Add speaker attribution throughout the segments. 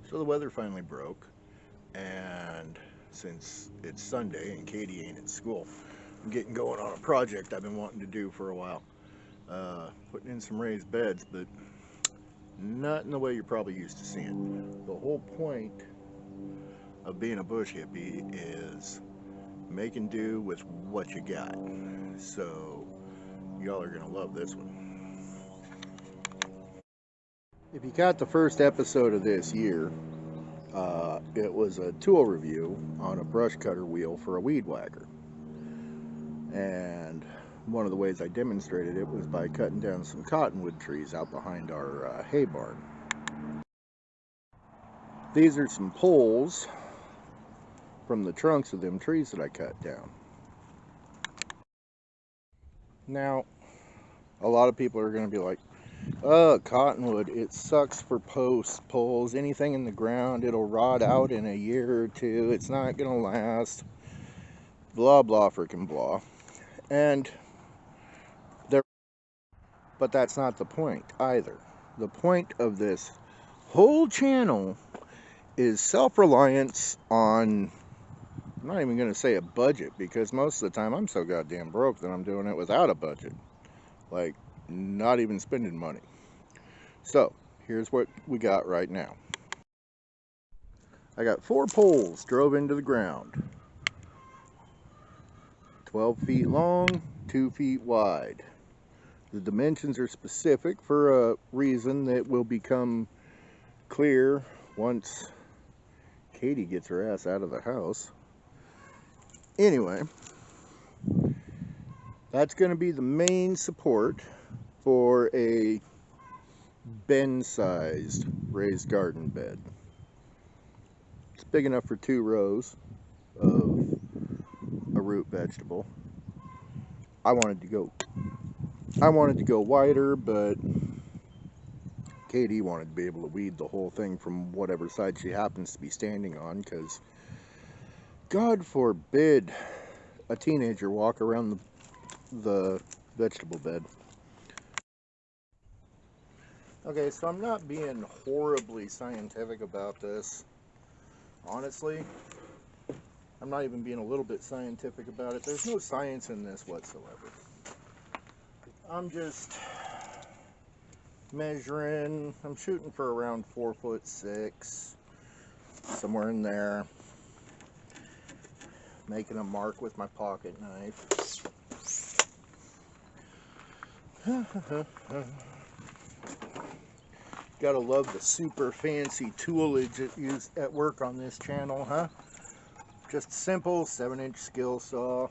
Speaker 1: So the weather finally broke, and since it's Sunday and Katie ain't at school, I'm getting going on a project I've been wanting to do for a while. Putting in some raised beds, but not in the way you're probably used to seeing. The whole point of being a bush hippie is making do with what you got. So y'all are gonna love this one. If you got the first episode of this year, it was a tool review on a brush cutter wheel for a weed whacker. And one of the ways I demonstrated it was by cutting down some cottonwood trees out behind our hay barn. These are some poles from the trunks of them trees that I cut down. Now, a lot of people are going to be like, oh, cottonwood, it sucks for posts, poles, anything in the ground, it'll rot out in a year or two, it's not going to last, blah, blah, freaking blah. And there, but that's not the point either. The point of this whole channel is self-reliance on, I'm not even going to say a budget, because most of the time I'm so goddamn broke that I'm doing it without a budget. Like, not even spending money. So, here's what we got right now. I got 4 poles drove into the ground. 12 feet long, 2 feet wide. The dimensions are specific for a reason that will become clear once Katie gets her ass out of the house. Anyway, that's going to be the main support for a bin-sized raised garden bed. It's big enough for 2 rows of a root vegetable. I wanted to go wider, but Katie wanted to be able to weed the whole thing from whatever side she happens to be standing on, because God forbid a teenager walk around the vegetable bed. Okay, so I'm not being horribly scientific about this. Honestly, I'm not even being a little bit scientific about it. There's no science in this whatsoever. I'm just measuring. I'm shooting for around 4'6", somewhere in there. Making a mark with my pocket knife. Gotta love the super fancy toolage used at work on this channel, huh? Just simple 7-inch skill saw.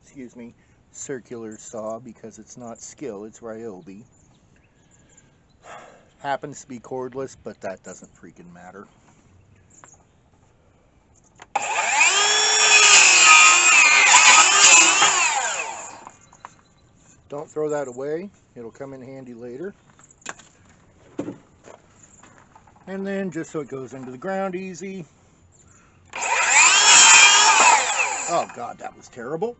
Speaker 1: Excuse me, circular saw, because it's not skill, it's Ryobi. Happens to be cordless, but that doesn't freaking matter. Don't throw that away, it'll come in handy later. And then, just so it goes into the ground easy. Oh God, that was terrible.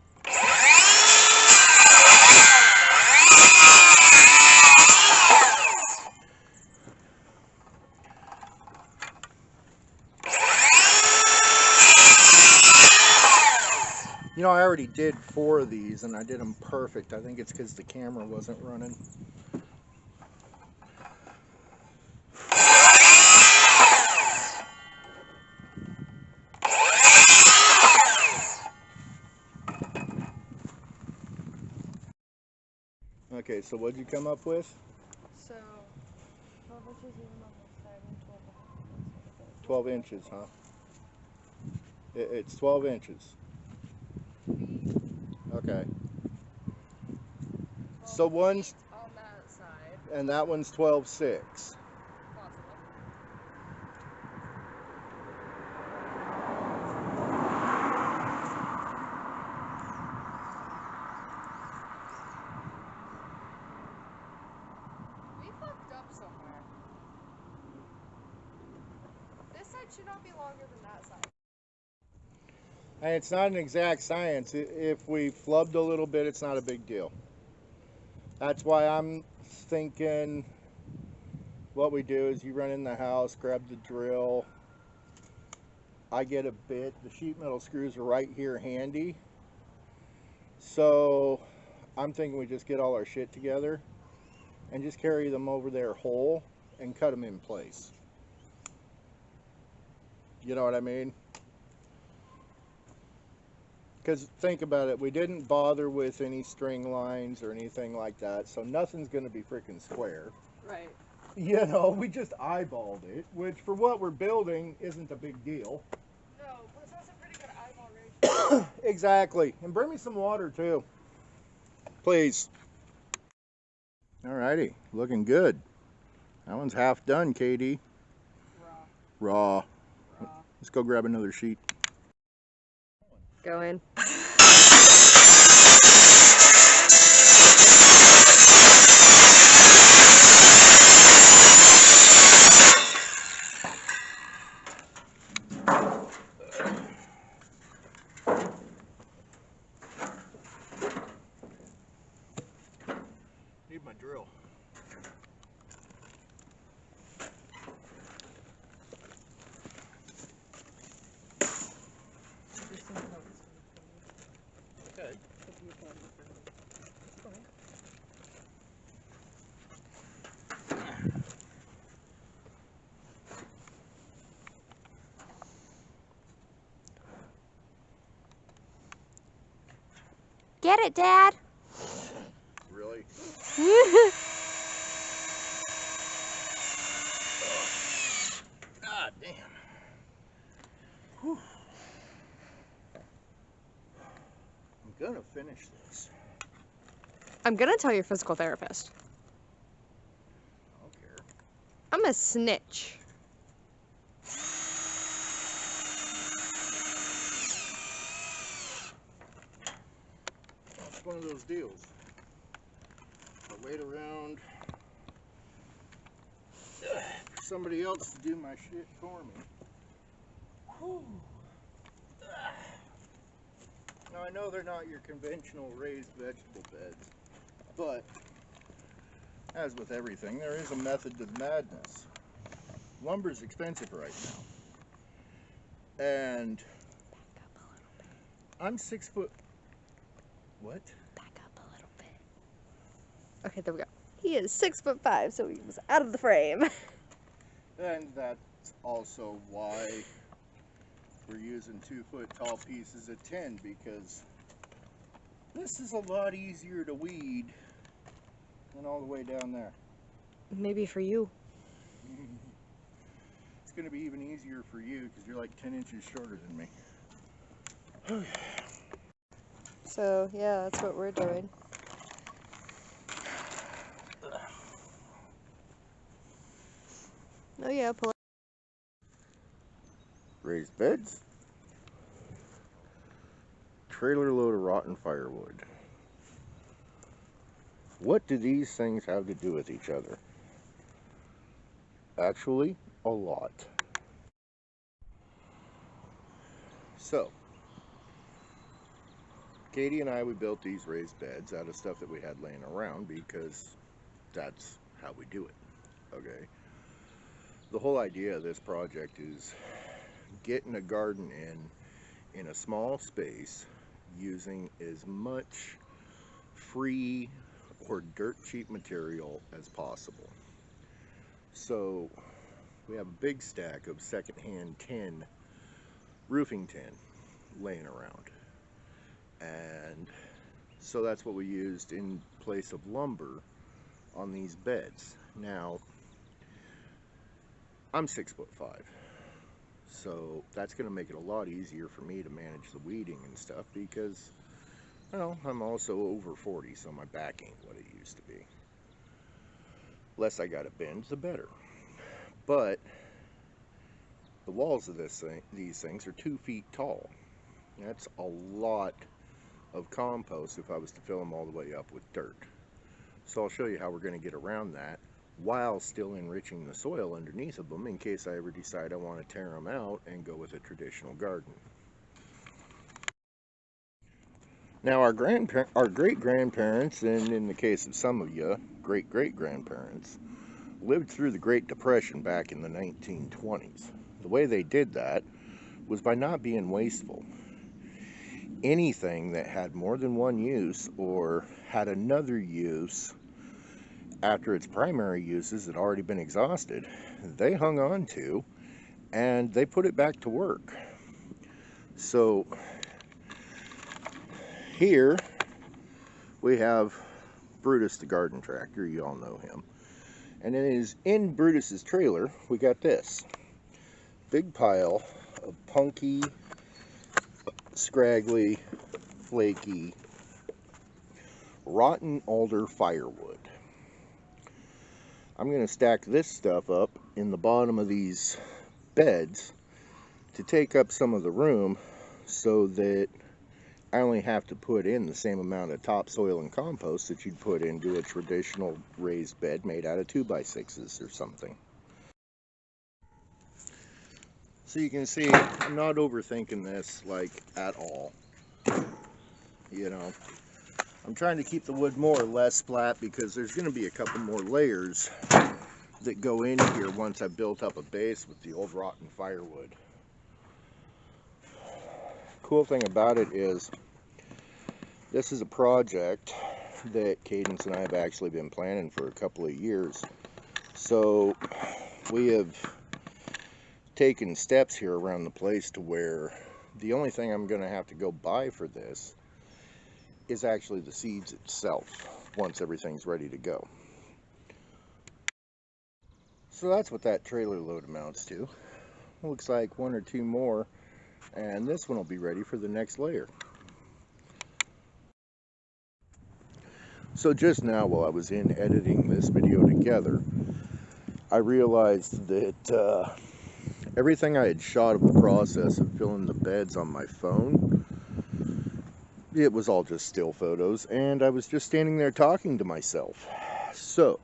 Speaker 1: You know, I already did 4 of these, and I did them perfect. I think it's because the camera wasn't running. Okay, so what'd you come up with?
Speaker 2: So, 12 inches even on this side and
Speaker 1: 12 inches, huh? It's 12 inches. Okay. So one's
Speaker 2: on that side,
Speaker 1: and that one's 12'6".
Speaker 2: possibly. We fucked up somewhere. This side should not be longer than that side.
Speaker 1: And it's not an exact science. If we flubbed a little bit, it's not a big deal. That's why I'm thinking what we do is you run in the house, grab the drill. I get a bit. The sheet metal screws are right here handy. So I'm thinking we just get all our shit together and just carry them over there whole and cut them in place. You know what I mean? Because think about it, we didn't bother with any string lines or anything like that, so nothing's going to be freaking square.
Speaker 2: Right.
Speaker 1: You know, we just eyeballed it, which for what we're building isn't a big deal.
Speaker 2: No, but it's also pretty good eyeball ratio.
Speaker 1: Exactly. And bring me some water too. Please. Alrighty, looking good. That one's half done, Katie. Raw. Let's go grab another sheet.
Speaker 2: Go in.
Speaker 1: Need my drill. Okay.
Speaker 2: Get it, Dad.
Speaker 1: Really? God damn. Whew. I'm gonna finish this.
Speaker 2: I'm gonna tell your physical therapist.
Speaker 1: I don't care.
Speaker 2: I'm a snitch.
Speaker 1: It's one of those deals. I wait around for somebody else to do my shit for me. Whew. Now I know they're not your conventional raised vegetable beds, but as with everything, there is a method to the madness. Lumber's expensive right now. And I'm 6 foot. What?
Speaker 2: Back up a little bit. Okay, there we go. He is 6'5", so he was out of the frame.
Speaker 1: And that's also why we're using 2 foot tall pieces of tin, because this is a lot easier to weed than all the way down there.
Speaker 2: Maybe for you.
Speaker 1: It's going to be even easier for you because you're like 10 inches shorter than me.
Speaker 2: So, yeah, that's what we're doing. Oh, yeah, pull it.
Speaker 1: Raised beds. Trailer load of rotten firewood. What do these things have to do with each other? Actually, a lot. So, Katie and I, we built these raised beds out of stuff that we had laying around because that's how we do it, okay? The whole idea of this project is getting a garden in a small space using as much free or dirt cheap material as possible. So we have a big stack of secondhand tin, roofing tin, laying around. And so that's what we used in place of lumber on these beds. Now, I'm 6'5", so that's going to make it a lot easier for me to manage the weeding and stuff because, well, I'm also over 40, so my back ain't what it used to be. Less I got to bend, the better. But the walls of these things are 2 feet tall. That's a lot of compost if I was to fill them all the way up with dirt. So I'll show you how we're going to get around that while still enriching the soil underneath of them in case I ever decide I want to tear them out and go with a traditional garden. Now our great-grandparents, and in the case of some of you, great-great-grandparents, lived through the Great Depression back in the 1920s. The way they did that was by not being wasteful. Anything that had more than one use or had another use after its primary uses had already been exhausted, they hung on to and they put it back to work. So here we have Brutus the garden tractor, you all know him. And in Brutus's trailer, we got this big pile of punky, scraggly, flaky, rotten alder firewood. I'm going to stack this stuff up in the bottom of these beds to take up some of the room so that I only have to put in the same amount of topsoil and compost that you'd put into a traditional raised bed made out of 2x6s or something. So you can see I'm not overthinking this like at all. You know, I'm trying to keep the wood more or less flat because there's going to be a couple more layers that go in here once I've built up a base with the old rotten firewood. Cool thing about it is this is a project that Cadence and I have actually been planning for a couple of years. So we have taken steps here around the place to where the only thing I'm going to have to go buy for this is actually the seeds itself once everything's ready to go. So that's what that trailer load amounts to. Looks like one or two more, and this one will be ready for the next layer. So just now, while I was in editing this video together, I realized that everything I had shot of the process of filling the beds on my phone, it was all just still photos, and I was just standing there talking to myself. So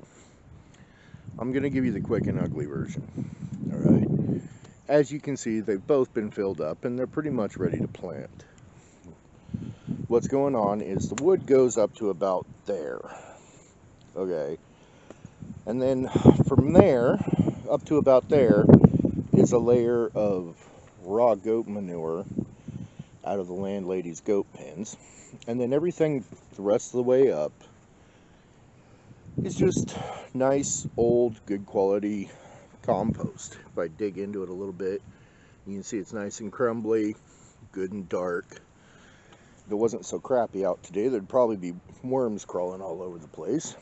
Speaker 1: I'm going to give you the quick and ugly version. Alright, as you can see, they've both been filled up and they're pretty much ready to plant. What's going on is the wood goes up to about there. Okay, and then from there up to about there is a layer of raw goat manure out of the landlady's goat pens, and then everything the rest of the way up is just nice old good quality compost. If I dig into it a little bit, you can see it's nice and crumbly, good and dark. If it wasn't so crappy out today, there'd probably be worms crawling all over the place.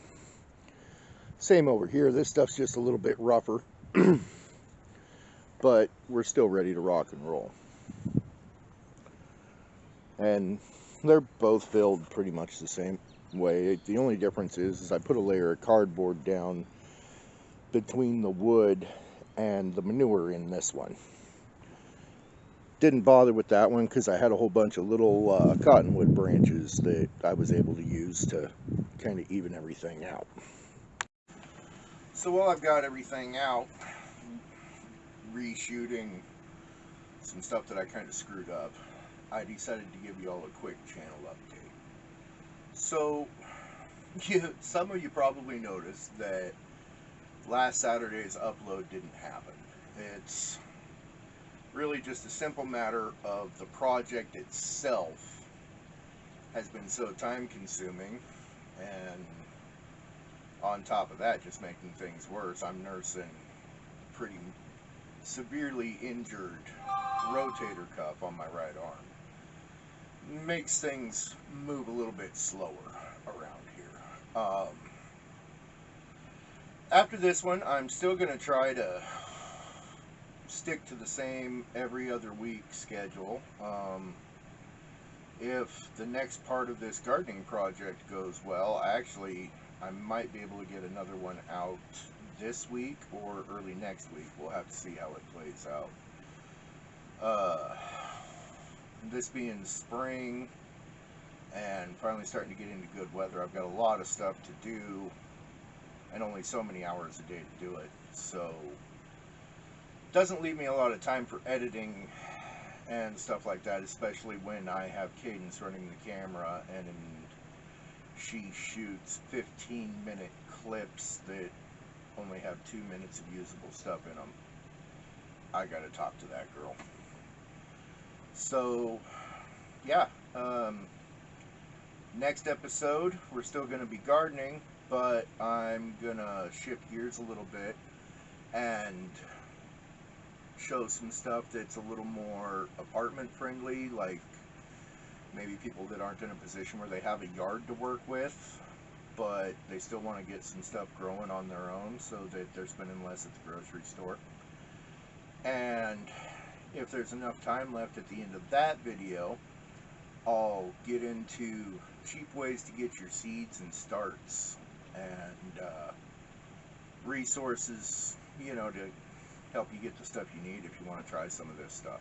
Speaker 1: Same over here, this stuff's just a little bit rougher, but we're still ready to rock and roll. And they're both filled pretty much the same way. The only difference is I put a layer of cardboard down between the wood and the manure in this one. Didn't bother with that one because I had a whole bunch of little cottonwood branches that I was able to use to kind of even everything out. So while I've got everything out, reshooting some stuff that I kind of screwed up, I decided to give you all a quick channel update. So some of you probably noticed that last Saturday's upload didn't happen. It's really just a simple matter of the project itself has been so time consuming, and on top of that, just making things worse, I'm nursing a pretty severely injured rotator cuff on my right arm. Makes things move a little bit slower around here. After this one, I'm still going to try to stick to the same every other week schedule. If the next part of this gardening project goes well, I might be able to get another one out this week or early next week. We'll have to see how it plays out. This being spring and finally starting to get into good weather, I've got a lot of stuff to do and only so many hours a day to do it. So doesn't leave me a lot of time for editing and stuff like that, especially when I have Cadence running the camera and she shoots 15-minute clips that only have 2 minutes of usable stuff in them. I gotta talk to that girl. So, yeah. Next episode, we're still gonna be gardening, but I'm gonna shift gears a little bit and show some stuff that's a little more apartment friendly, like maybe people that aren't in a position where they have a yard to work with, but they still want to get some stuff growing on their own so that they're spending less at the grocery store. And if there's enough time left at the end of that video, I'll get into cheap ways to get your seeds and starts, and resources, you know, to help you get the stuff you need if you want to try some of this stuff.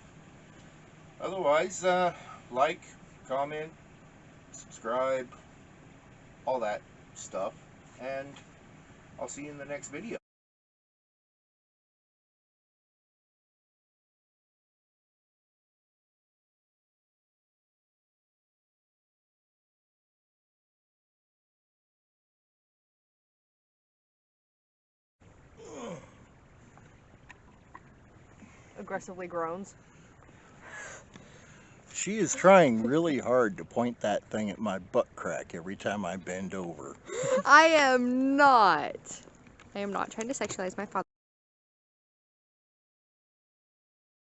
Speaker 1: Otherwise, like, comment, subscribe, all that stuff, and I'll see you in the next video.
Speaker 2: Aggressively groans.
Speaker 1: She is trying really hard to point that thing at my butt crack every time I bend over.
Speaker 2: I am not trying to sexualize my father.